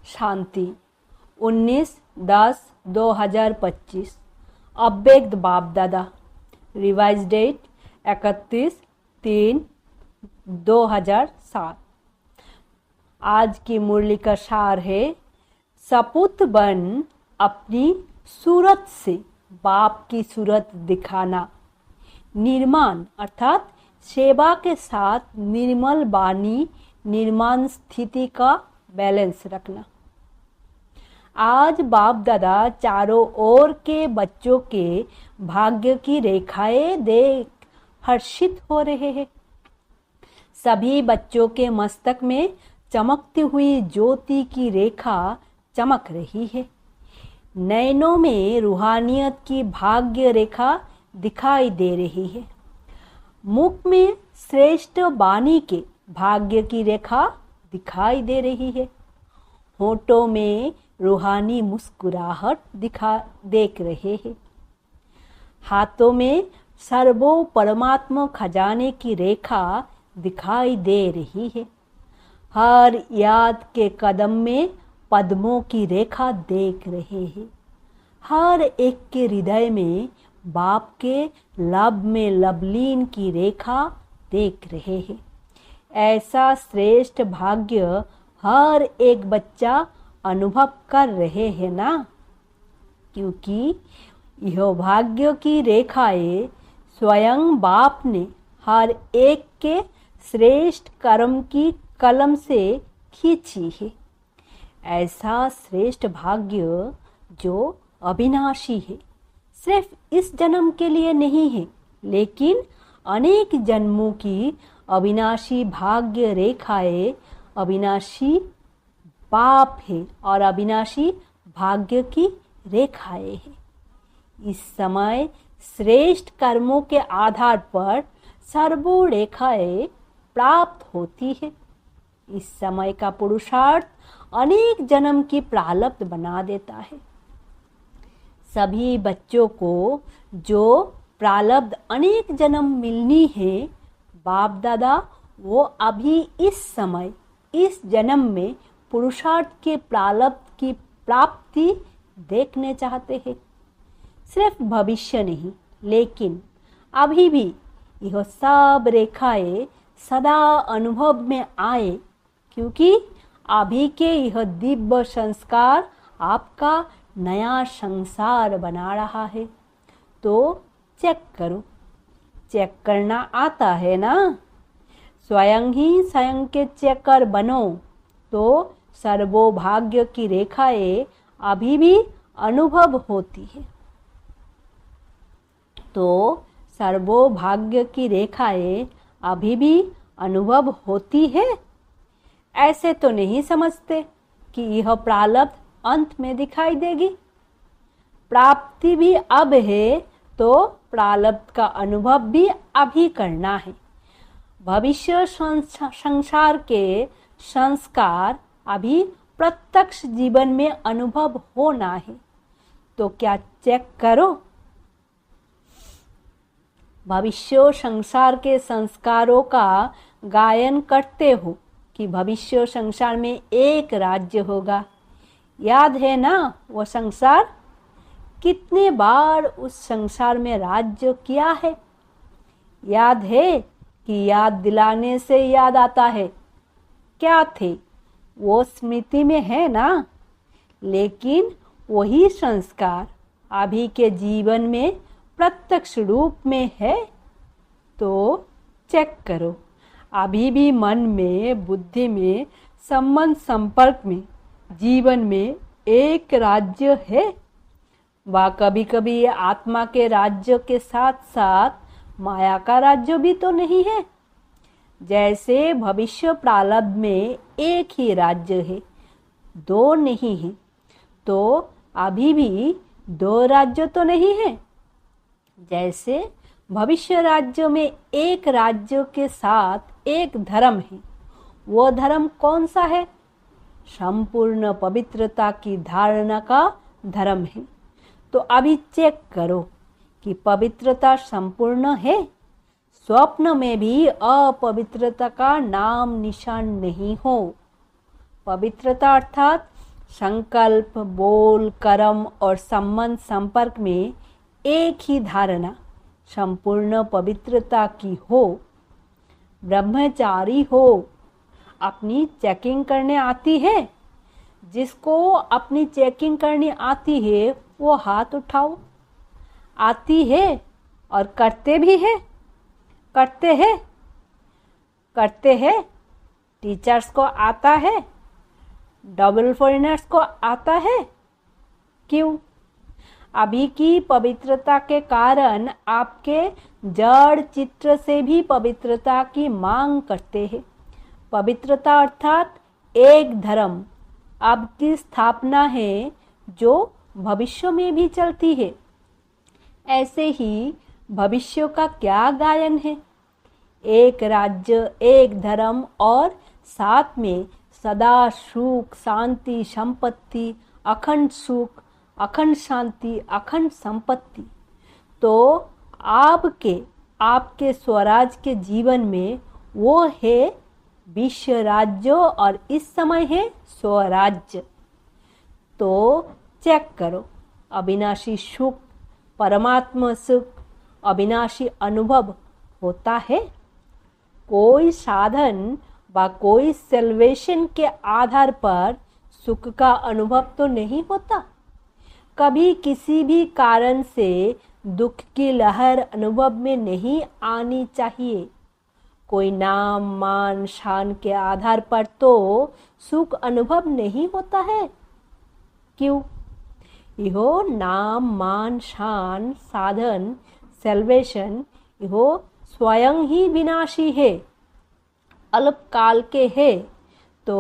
शांति 19/10/2025 अव्यक्त बाप दादा। Revise date 31/3/2007। आज की मुरली का सार है, सपूत बन अपनी सूरत से बाप की सूरत दिखाना। निर्माण अर्थात सेवा के साथ निर्मल वाणी निर्माण स्थिति का बैलेंस रखना। आज बाप दादा चारों ओर के बच्चों के भाग्य की रेखाएं देख हर्षित हो रहे हैं। सभी बच्चों के मस्तक में चमकती हुई ज्योति की रेखा चमक रही है। नैनों में रूहानियत की भाग्य रेखा दिखाई दे रही है। मुख में श्रेष्ठ वाणी के भाग्य की रेखा दिखाई दे रही है। होठों में रूहानी मुस्कुराहट देख रहे हैं। हाथों में सर्वो परमात्मा खजाने की रेखा दिखाई दे रही है। हर याद के कदम में पद्मों की रेखा देख रहे हैं। हर एक के हृदय में बाप के लब में लवलीन की रेखा देख रहे हैं। ऐसा श्रेष्ठ भाग्य हर एक बच्चा अनुभव कर रहे हैं ना, क्योंकि यह भाग्य की रेखाएं स्वयं बाप ने हर एक के श्रेष्ठ कर्म की कलम से खींची है। ऐसा श्रेष्ठ भाग्य जो अविनाशी है, सिर्फ इस जन्म के लिए नहीं है, लेकिन अनेक जन्मों की अविनाशी भाग्य रेखाएं अविनाशी बाप है और अविनाशी भाग्य की रेखाएं है। इस समय श्रेष्ठ कर्मों के आधार पर सर्वो रेखाएं प्राप्त होती है। इस समय का पुरुषार्थ अनेक जन्म की प्रारब्ध बना देता है। सभी बच्चों को जो प्रारब्ध अनेक जन्म मिलनी है, बाप दादा वो अभी इस समय इस जन्म में पुरुषार्थ के प्रारब्ध की प्राप्ति देखने चाहते हैं। सिर्फ भविष्य नहीं, लेकिन अभी भी यह सब रेखाएं सदा अनुभव में आए, क्योंकि अभी के यह दिव्य संस्कार आपका नया संसार बना रहा है। तो चेक करो, चेक करना आता है ना? स्वयं ही स्वयं के चेकर बनो तो सर्वोभाग्य की रेखाएं अभी भी अनुभव होती है। तो सर्वोभाग्य की रेखाएं अभी भी अनुभव होती है। ऐसे तो नहीं समझते कि यह प्रारब्ध अंत में दिखाई देगी। प्राप्ति भी अब है तो प्रारब्ध का अनुभव भी अभी करना है। भविष्य संसार के संस्कार अभी प्रत्यक्ष जीवन में अनुभव होना है। तो क्या चेक करो, भविष्य संसार के संस्कारों का गायन करते हो कि भविष्य संसार में एक राज्य होगा। याद है ना वो संसार? कितने बार उस संसार में राज्य किया है? याद है कि याद दिलाने से याद आता है क्या थे वो स्मृति में है ना? लेकिन वही संस्कार अभी के जीवन में प्रत्यक्ष रूप में है। तो चेक करो, अभी भी मन में बुद्धि में संबंध संपर्क में जीवन में एक राज्य है। वह कभी कभी आत्मा के राज्य के साथ साथ माया का राज्य भी तो नहीं है। जैसे भविष्य प्रारब्ध में एक ही राज्य है, दो नहीं है, तो अभी भी दो राज्य तो नहीं है। जैसे भविष्य राज्य में एक राज्य के साथ एक धर्म है, वो धर्म कौन सा है? संपूर्ण पवित्रता की धारणा का धर्म है। तो अभी चेक करो कि पवित्रता संपूर्ण है। स्वप्न में भी अपवित्रता का नाम निशान नहीं हो। पवित्रता अर्थात संकल्प, बोल, कर्म और संबंध संपर्क में एक ही धारणा संपूर्ण पवित्रता की हो। ब्रह्मचारी हो। अपनी चेकिंग करने आती है? जिसको अपनी चेकिंग करनी आती है वो हाथ उठाओ। आती है और करते भी है? करते हैं? करते हैं। टीचर्स को आता है? डबल फॉरेनर्स को आता है? क्यों? अभी की पवित्रता के कारण आपके जड़ चित्र से भी पवित्रता की मांग करते हैं। पवित्रता अर्थात एक धर्म अब की स्थापना है जो भविष्य में भी चलती है। ऐसे ही भविष्य का क्या गायन है? एक राज्य, एक धर्म और साथ में सदा सुख, शांति, संपत्ति, अखंड सुख, अखंड शांति, अखंड संपत्ति। तो आपके स्वराज के जीवन में वो है विश्व राज्य और इस समय है स्वराज्य। तो चेक करो, अविनाशी सुख, परमात्मा सुख, अविनाशी अनुभव होता है? कोई साधन व कोई सेल्वेशन के आधार पर सुख का अनुभव तो नहीं होता। कभी किसी भी कारण से दुख की लहर अनुभव में नहीं आनी चाहिए। कोई नाम, मान, शान के आधार पर तो सुख अनुभव नहीं होता है। क्यों? यहो नाम, मान, शान, साधन, सेल्वेशन यहो स्वयं ही विनाशी है, अल्पकाल के है। तो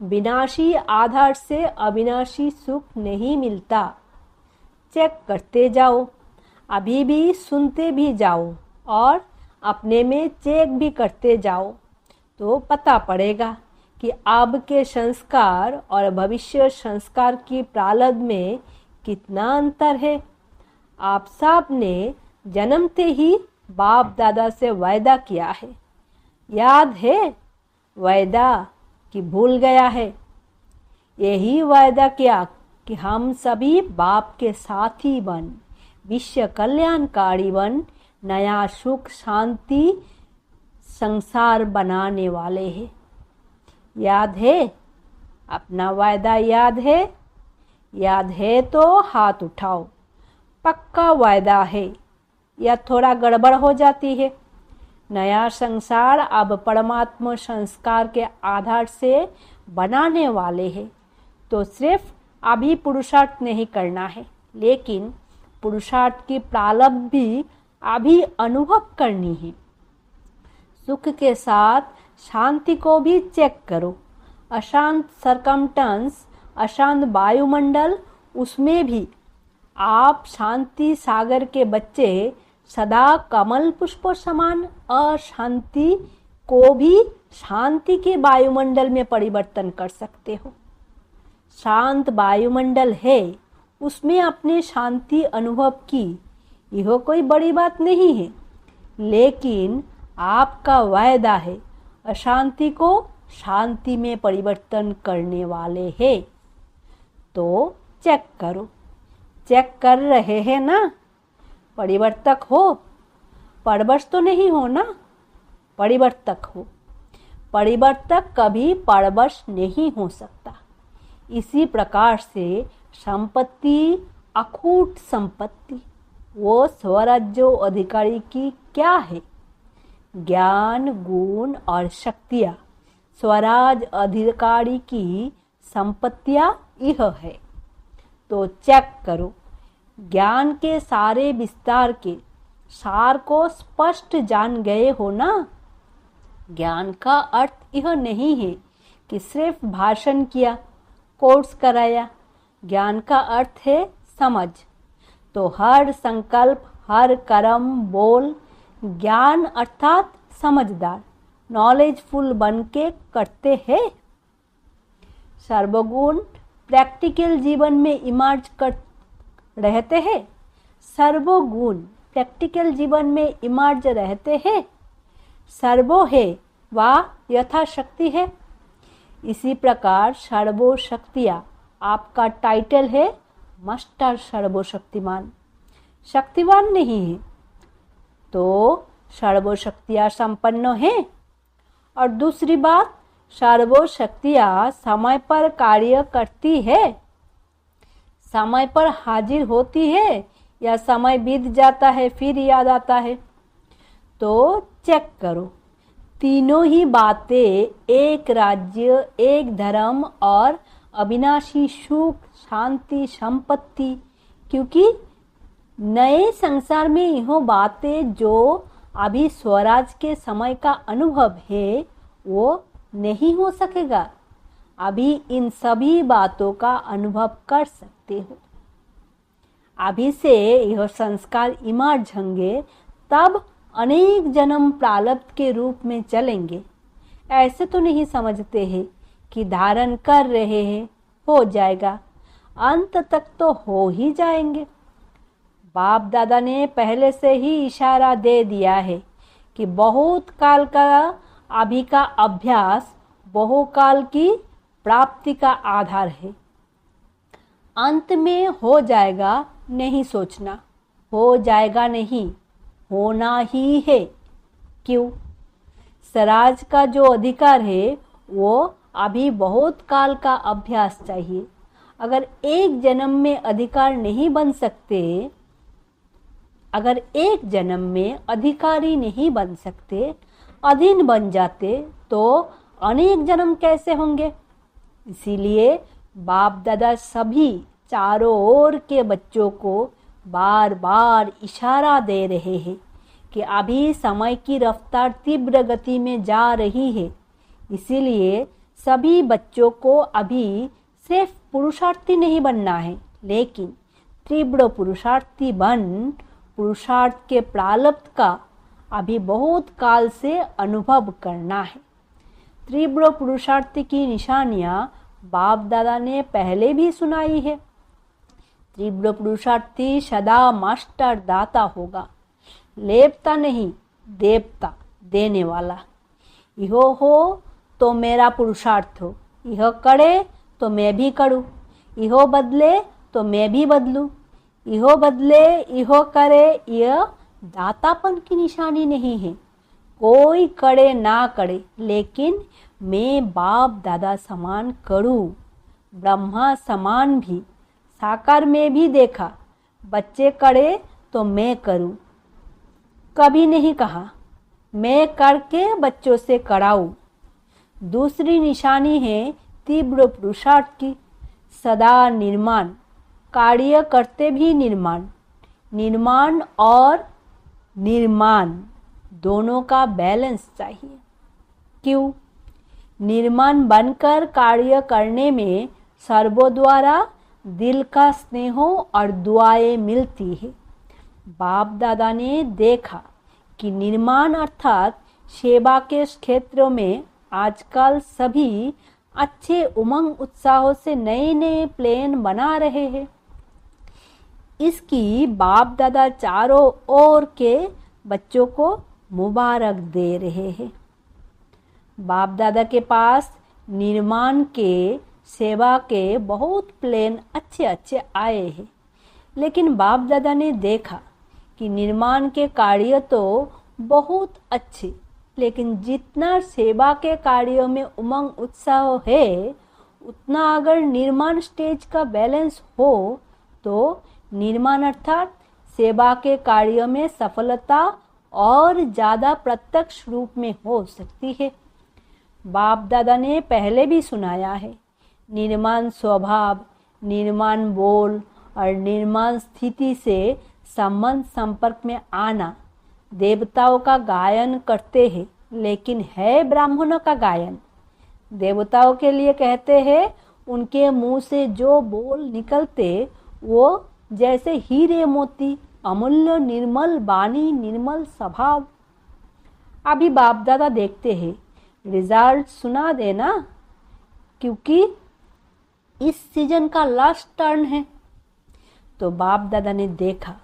विनाशी आधार से अविनाशी सुख नहीं मिलता। चेक करते जाओ, अभी भी सुनते भी जाओ और अपने में चेक भी करते जाओ तो पता पड़ेगा कि अब के संस्कार और भविष्य संस्कार की प्रारब्ध में कितना अंतर है। आप सब ने जन्मते ही बाप दादा से वायदा किया है। याद है वायदा कि भूल गया है? यही वायदा किया कि हम सभी बाप के साथी बन, विश्व कल्याणकारी बन, नया सुख शांति संसार बनाने वाले हैं। याद है? अपना वायदा याद है? याद है तो हाथ उठाओ। पक्का वायदा है या थोड़ा गड़बड़ हो जाती है? नया संसार अब परमात्मा संस्कार के आधार से बनाने वाले हैं। तो सिर्फ अभी पुरुषार्थ नहीं करना है, लेकिन पुरुषार्थ की प्रारब्ध भी अभी अनुभव करनी है। सुख के साथ शांति को भी चेक करो। अशांत सरकमटेंस, अशांत वायुमंडल, उसमें भी आप शांति सागर के बच्चे सदा कमल पुष्प समान अशांति को भी शांति के वायुमंडल में परिवर्तन कर सकते हो। शांत वायुमंडल है, उसमें अपने शांति अनुभव की, यह कोई बड़ी बात नहीं है। लेकिन आपका वायदा है अशांति को शांति में परिवर्तन करने वाले हैं। तो चेक करो, चेक कर रहे हैं ना? परिवर्तक हो, परवश तो नहीं हो ना? परिवर्तक हो। परिवर्तक कभी परवश नहीं हो सकता। इसी प्रकार से संपत्ति, अखूट संपत्ति, वो स्वराज्य अधिकारी की क्या है? ज्ञान, गुण और शक्तियाँ स्वराज अधिकारी की संपत्तियाँ यह है। तो चेक करो, ज्ञान के सारे विस्तार के सार को स्पष्ट जान गए हो ना? ज्ञान का अर्थ यह नहीं है कि सिर्फ भाषण किया, कोर्स कराया। ज्ञान का अर्थ है समझ। तो हर संकल्प, हर कर्म, बोल ज्ञान अर्थात समझदार, नॉलेजफुल बन के करते हैं। सर्वगुण प्रैक्टिकल जीवन में इमर्ज कर रहते हैं। सर्वगुण प्रैक्टिकल जीवन में इमर्ज रहते हैं। सर्वो है व यथाशक्ति है। इसी प्रकार सर्वो शक्तियाँ आपका टाइटल है मास्टर सर्वशक्तिमान, शक्तिवान नहीं है तो सर्वशक्तियाँ संपन्न है। और दूसरी बात, सर्वशक्तियाँ समय पर कार्य करती है, समय पर हाजिर होती है या समय बीत जाता है फिर याद आता है। तो चेक करो, तीनों ही बातें एक राज्य, एक धर्म और अविनाशी सुख, शांति, संपत्ति, क्योंकि नए संसार में यह बातें जो अभी स्वराज के समय का अनुभव है वो नहीं हो सकेगा। अभी इन सभी बातों का अनुभव कर सकते हो। अभी से यह संस्कार इमर्ज होंगे, तब अनेक जन्म प्रारब्ध के रूप में चलेंगे। ऐसे तो नहीं समझते हैं कि धारण कर रहे हैं हो जाएगा, अंत तक तो हो ही जाएंगे। बाप दादा ने पहले से ही इशारा दे दिया है कि बहुत काल का अभी का अभ्यास बहुकाल की प्राप्ति का आधार है। अंत में हो जाएगा नहीं सोचना, हो जाएगा नहीं, होना ही है। क्यों? स्वराज का जो अधिकार है वो अभी बहुत काल का अभ्यास चाहिए। अगर एक जन्म में अधिकार नहीं बन सकते, अगर एक जन्म में अधिकारी नहीं बन सकते, अधीन बन जाते, तो अनेक जन्म कैसे होंगे? इसीलिए बाप दादा सभी चारों ओर के बच्चों को बार बार इशारा दे रहे हैं कि अभी समय की रफ्तार तीव्र गति में जा रही है। इसीलिए सभी बच्चों को अभी सिर्फ पुरुषार्थी नहीं बनना है, लेकिन तीव्र पुरुषार्थी बन पुरुषार्थ के प्रारब्ध का अभी बहुत काल से अनुभव करना है। तीव्र पुरुषार्थी की निशानियां बाप दादा ने पहले भी सुनाई है। तीव्र पुरुषार्थी सदा मास्टर दाता होगा, लेपता नहीं, देवता, देने वाला। यह हो तो मेरा पुरुषार्थ हो, यह करे तो मैं भी करूं, यह बदले तो मैं भी बदलूं, यह बदले यह करे। यह दातापन की निशानी नहीं है। कोई करे ना करे, लेकिन मैं बाप दादा समान करूं, ब्रह्मा समान भी साकार में भी देखा। बच्चे करे तो मैं करूं, कभी नहीं कहा मैं करके बच्चों से कराऊं। दूसरी निशानी है तीव्र पुरुषार्थ की, सदा निर्माण, कार्य करते भी निर्माण। निर्माण और निर्माण दोनों का बैलेंस चाहिए। क्यों? निर्माण बनकर कार्य करने में सर्वों द्वारा दिल का स्नेह और दुआएं मिलती है। बाप दादा ने देखा कि निर्माण अर्थात सेवा के क्षेत्रों में आजकल सभी अच्छे उमंग उत्साहों से नए नए प्लान बना रहे हैं। इसकी बाप दादा चारों ओर के बच्चों को मुबारक दे रहे हैं। बाप दादा के पास निर्माण के सेवा के बहुत प्लान अच्छे अच्छे आए हैं, लेकिन बाप दादा ने देखा कि निर्माण के कार्य तो बहुत अच्छे, लेकिन जितना सेवा के कार्यों में उमंग उत्साह है, उतना अगर निर्माण स्टेज का बैलेंस हो तो निर्माण अर्थात सेवा के कार्यों में सफलता और ज़्यादा प्रत्यक्ष रूप में हो सकती है। बाप दादा ने पहले भी सुनाया है, निर्माण स्वभाव, निर्माण बोल और निर्माण स्थिति से संबंध संपर्क में आना देवताओं का गायन करते हैं, लेकिन है ब्राह्मणों का गायन। देवताओं के लिए कहते हैं, उनके मुंह से जो बोल निकलते वो जैसे हीरे मोती, अमूल्य निर्मल वाणी, निर्मल स्वभाव। अभी बाप दादा देखते हैं, रिजल्ट सुना देना, क्योंकि इस सीजन का लास्ट टर्न है। तो बाप दादा ने देखा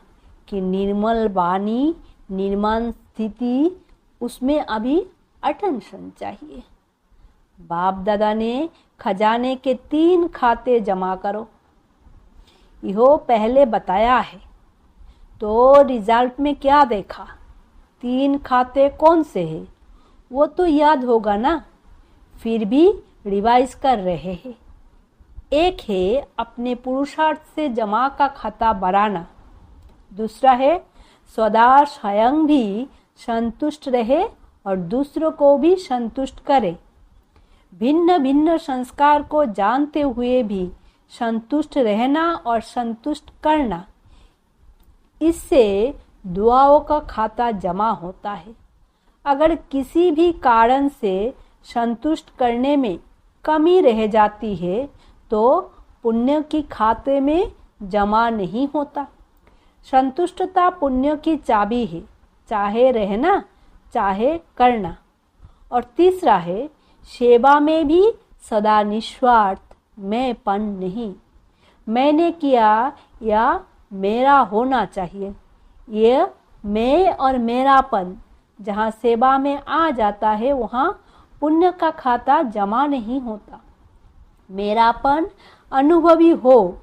कि निर्मल वाणी, निर्माण स्थिति, उसमें अभी अटेंशन चाहिए। बाप दादा ने खजाने के 3 खाते जमा करो। यो पहले बताया है। तो रिजल्ट में क्या देखा? 3 खाते कौन से हैं वो तो याद होगा ना, फिर भी रिवाइज कर रहे हैं। एक है अपने पुरुषार्थ से जमा का खाता बढ़ाना, दूसरा है सदा स्वयं भी संतुष्ट रहे और दूसरों को भी संतुष्ट करे। भिन्न भिन्न संस्कार को जानते हुए भी संतुष्ट रहना और संतुष्ट करना, इससे दुआओं का खाता जमा होता है। अगर किसी भी कारण से संतुष्ट करने में कमी रह जाती है तो पुण्य की खाते में जमा नहीं होता। संतुष्टता पुण्य की चाबी है, चाहे रहना चाहे करना। और तीसरा है सेवा में भी सदा निस्वार्थ, मैंपन नहीं, मैंने किया या मेरा होना चाहिए। ये मैं और मेरापन जहाँ सेवा में आ जाता है वहाँ पुण्य का खाता जमा नहीं होता। मेरापन अनुभवी हो,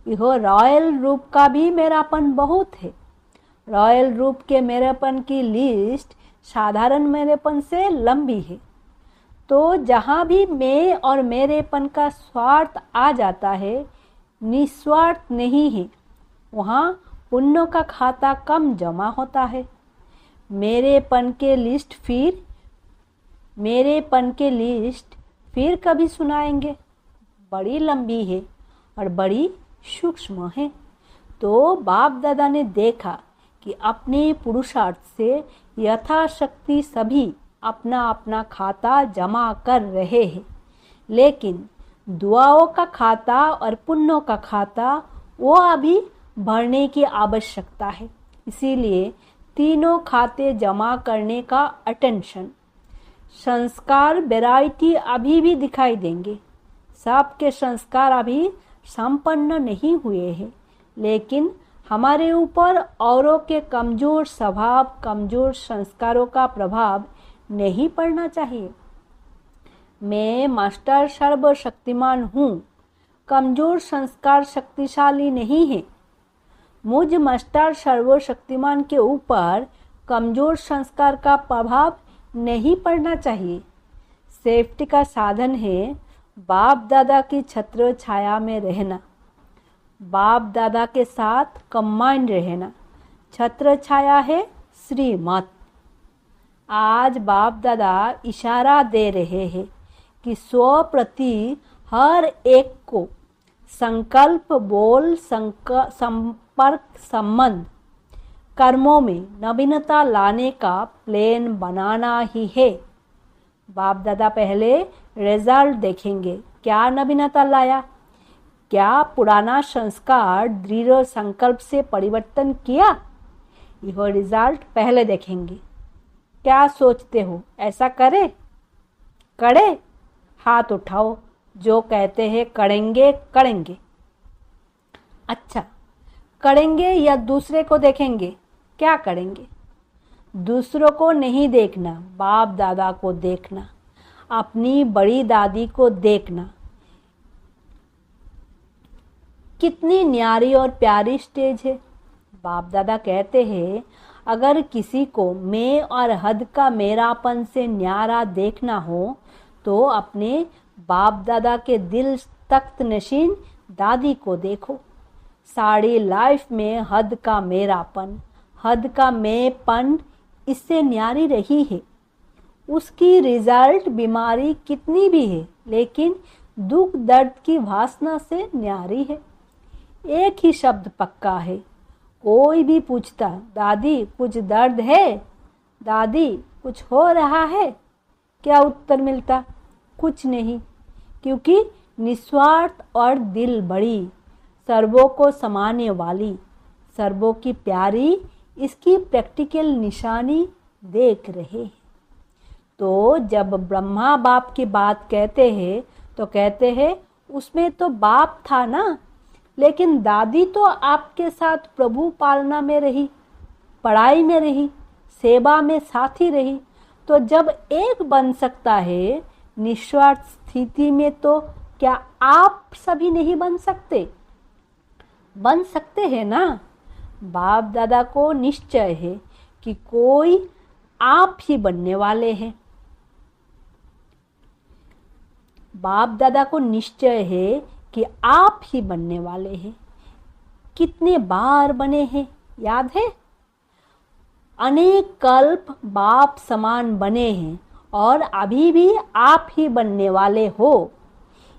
यह रॉयल रूप का भी मेरापन बहुत है। रॉयल रूप के मेरेपन की लिस्ट साधारण मेरेपन से लंबी है। तो जहाँ भी मैं और मेरेपन का स्वार्थ आ जाता है, निस्वार्थ नहीं है, वहाँ पुण्य का खाता कम जमा होता है। मेरेपन के लिस्ट फिर कभी सुनाएंगे, बड़ी लंबी है और बड़ी सूक्ष्म है। तो बाप दादा ने देखा कि अपने पुरुषार्थ से यथाशक्ति सभी अपना अपना खाता जमा कर रहे हैं, लेकिन दुआओं का खाता और पुण्यों का खाता वो अभी भरने की आवश्यकता है। इसीलिए तीनों खाते जमा करने का अटेंशन। संस्कार वैरायटी अभी भी दिखाई देंगे, सबके संस्कार अभी संपन्न नहीं हुए हैं, लेकिन हमारे ऊपर औरों के कमजोर स्वभाव, कमजोर संस्कारों का प्रभाव नहीं पड़ना चाहिए। मैं मास्टर सर्वशक्तिमान हूँ, कमजोर संस्कार शक्तिशाली नहीं है। मुझ मास्टर सर्वशक्तिमान के ऊपर कमजोर संस्कार का प्रभाव नहीं पड़ना चाहिए। सेफ्टी का साधन है बाप दादा की छत्र छाया में रहना, बाप दादा के साथ कंबाइंड रहना। छत्र छाया है श्रीमत। आज बाप दादा इशारा दे रहे हैं कि स्व प्रति हर एक को संकल्प, बोल, संपर्क, संबंध, कर्मों में नवीनता लाने का प्लान बनाना ही है। बाप दादा पहले रिजल्ट देखेंगे, क्या नवीनता लाया, क्या पुराना संस्कार दृढ़ संकल्प से परिवर्तन किया, यह रिजल्ट पहले देखेंगे। क्या सोचते हो, ऐसा करे? हाथ उठाओ जो कहते हैं करेंगे करेंगे। अच्छा, करेंगे या दूसरे को देखेंगे? क्या करेंगे? दूसरों को नहीं देखना, बाप दादा को देखना, अपनी बड़ी दादी को देखना। कितनी न्यारी और प्यारी स्टेज है। बाप दादा कहते हैं अगर किसी को मैं और हद का मेरापन से न्यारा देखना हो तो अपने बाप दादा के दिल तख्त नशीन दादी को देखो। सारी लाइफ में हद का मेरापन, हद का मैंपन इससे न्यारी रही है। उसकी रिजल्ट बीमारी कितनी भी है, लेकिन दुख दर्द की वासना से न्यारी है। एक ही शब्द पक्का है। कोई भी पूछता दादी कुछ दर्द है, दादी कुछ हो रहा है, क्या उत्तर मिलता? कुछ नहीं, क्योंकि निस्वार्थ और दिल बड़ी, सर्वों को समाने वाली, सर्वों की प्यारी, इसकी प्रैक्टिकल निशानी देख रहे हैं। तो जब ब्रह्मा बाप की बात कहते हैं तो कहते हैं उसमें तो बाप था ना, लेकिन दादी तो आपके साथ प्रभु पालना में रही, पढ़ाई में रही, सेवा में साथी रही। तो जब एक बन सकता है निस्वार्थ स्थिति में तो क्या आप सभी नहीं बन सकते? बन सकते हैं ना। बाप दादा को निश्चय है कि कोई आप ही बनने वाले हैं। बाप दादा को निश्चय है कि आप ही बनने वाले हैं। कितने बार बने हैं याद है? अनेक कल्प बाप समान बने हैं और अभी भी आप ही बनने वाले हो।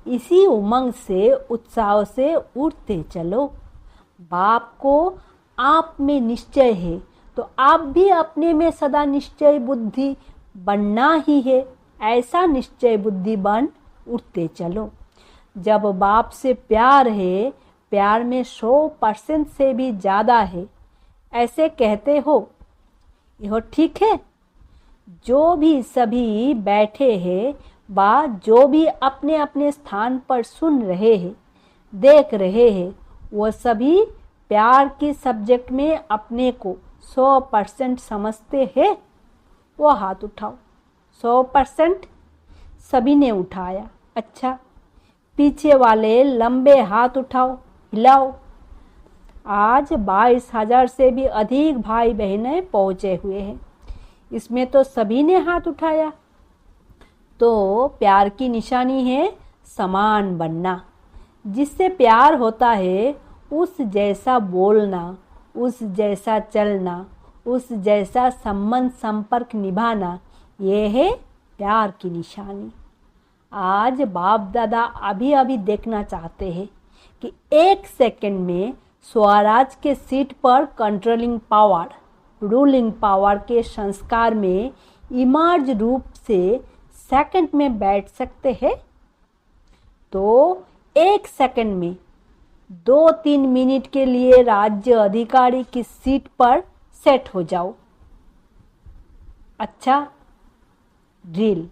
इसी उमंग से उत्साह से उठते चलो। बाप को आप में निश्चय है तो आप भी अपने में सदा निश्चय बुद्धि बनना ही है। ऐसा निश्चय बुद्धि बन उठते चलो। जब बाप से प्यार है, प्यार में 100% से भी ज़्यादा है, ऐसे कहते हो, यह ठीक है? जो भी सभी बैठे हैं बा जो भी अपने अपने स्थान पर सुन रहे हैं, देख रहे हैं, वो सभी प्यार के सब्जेक्ट में अपने को 100% समझते हैं। वो हाथ उठाओ। 100% सभी ने उठाया। अच्छा, पीछे वाले लंबे हाथ उठाओ, हिलाओ। आज 22,000 से भी अधिक भाई बहनें पहुंचे हुए हैं। इसमें तो सभी ने हाथ उठाया। तो प्यार की निशानी है समान बनना। जिससे प्यार होता है उस जैसा बोलना, उस जैसा चलना, उस जैसा संबंध संपर्क निभाना, ये है प्यार की निशानी। आज बाप दादा अभी अभी देखना चाहते हैं कि 1 सेकंड में स्वराज के सीट पर कंट्रोलिंग पावर, रूलिंग पावर के संस्कार में इमर्ज रूप से सेकंड में बैठ सकते हैं। तो 1 सेकंड में 2-3 मिनट के लिए राज्य अधिकारी की सीट पर सेट हो जाओ। अच्छा, ड्रिल।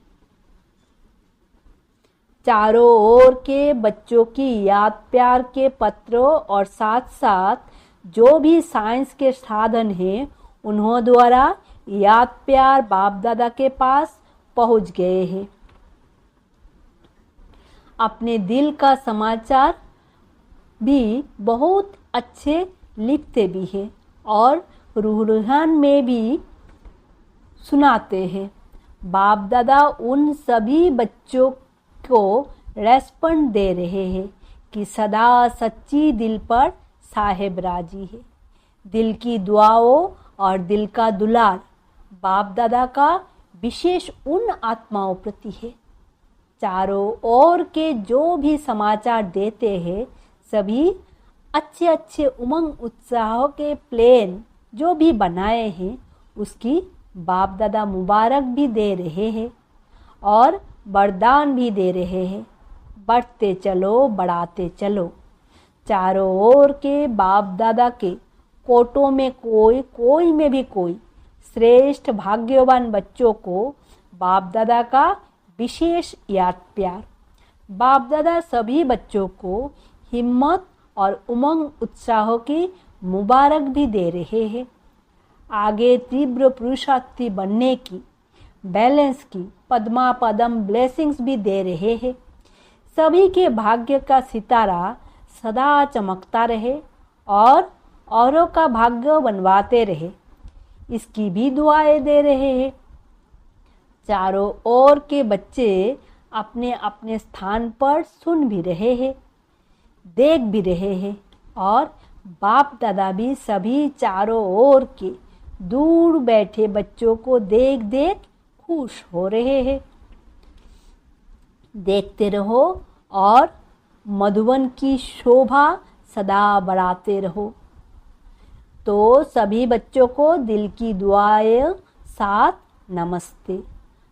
चारों ओर के बच्चों की याद प्यार के पत्रों और साथ साथ जो भी साइंस के साधन हैं, उन्हों द्वारा याद प्यार बाप दादा के पास पहुंच गए हैं। अपने दिल का समाचार भी बहुत अच्छे लिखते भी हैं और रूहान में भी सुनाते हैं। बाप दादा उन सभी बच्चों को रेस्पॉन्ड दे रहे हैं कि सदा सच्ची दिल पर साहेब राजी है। दिल की दुआओं और दिल का दुलार बाप दादा का विशेष उन आत्माओं प्रति है। चारों ओर के जो भी समाचार देते हैं, सभी अच्छे अच्छे उमंग उत्साह के प्लेन जो भी बनाए हैं, उसकी बाप दादा मुबारक भी दे रहे हैं और वरदान भी दे रहे हैं। बढ़ते चलो, बढ़ाते चलो। चारों ओर के बाप दादा के कोटों में कोई में भी कोई श्रेष्ठ भाग्यवान बच्चों को बाप दादा का विशेष याद प्यार। बाप दादा सभी बच्चों को हिम्मत और उमंग उत्साह की मुबारक भी दे रहे हैं। आगे तीव्र पुरुषार्थी बनने की, बैलेंस की पद्मा पदम ब्लेसिंग्स भी दे रहे हैं। सभी के भाग्य का सितारा सदा चमकता रहे और औरों का भाग्य बनवाते रहे, इसकी भी दुआएं दे रहे हैं। चारों ओर के बच्चे अपने अपने स्थान पर सुन भी रहे हैं, देख भी रहे हैं और बाप दादा भी सभी चारों ओर के दूर बैठे बच्चों को देख देख खुश हो रहे हैं। देखते रहो और मधुवन की शोभा सदा बढ़ाते रहो। तो सभी बच्चों को दिल की दुआएं साथ नमस्ते।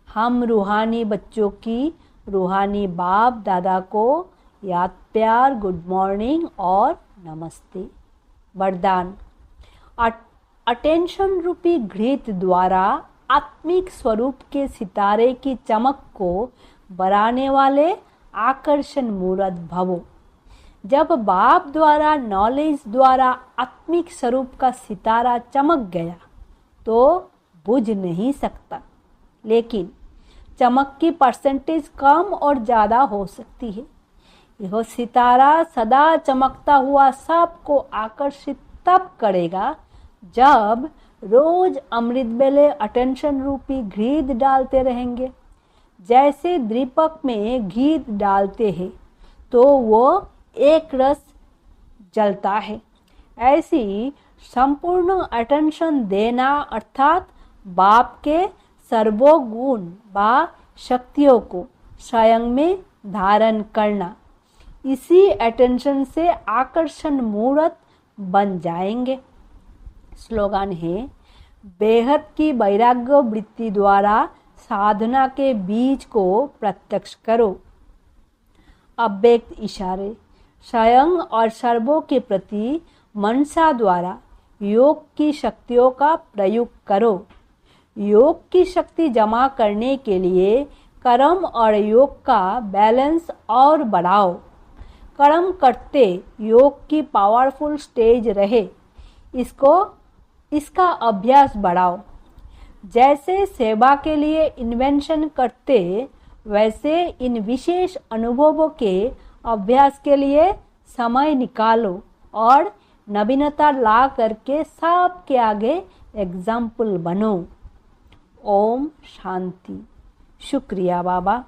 हम रूहानी बच्चों की रूहानी बाप दादा को याद प्यार, गुड मॉर्निंग और नमस्ते। वरदान। अटेंशन रूपी घृत द्वारा आत्मिक स्वरूप के सितारे की चमक को बढ़ाने वाले आकर्षण मूर्त भवो। जब बाप द्वारा नॉलेज द्वारा आत्मिक स्वरूप का सितारा चमक गया तो बुझ नहीं सकता, लेकिन चमक की परसेंटेज कम और ज़्यादा हो सकती है। यह सितारा सदा चमकता हुआ सबको आकर्षित तब करेगा जब रोज अमृत बेले अटेंशन रूपी घृत डालते रहेंगे। जैसे दीपक में घी डालते हैं तो वो एक रस जलता है, ऐसी संपूर्ण अटेंशन देना अर्थात बाप के सर्वोगुण व शक्तियों को स्वयं में धारण करना। इसी अटेंशन से आकर्षण मूर्त बन जाएंगे। स्लोगन है, बेहद की वैराग्य वृत्ति द्वारा साधना के बीज को प्रत्यक्ष करो। अव्यक्त इशारे, स्वयं और सर्वों के प्रति मनसा द्वारा योग की शक्तियों का प्रयोग करो। योग की शक्ति जमा करने के लिए कर्म और योग का बैलेंस और बढ़ाओ। कर्म करते योग की पावरफुल स्टेज रहे, इसका अभ्यास बढ़ाओ। जैसे सेवा के लिए इन्वेंशन करते, वैसे इन विशेष अनुभवों के अभ्यास के लिए समय निकालो और नवीनता ला करके सबके आगे एग्जाम्पल बनो। ओम शांति। शुक्रिया बाबा।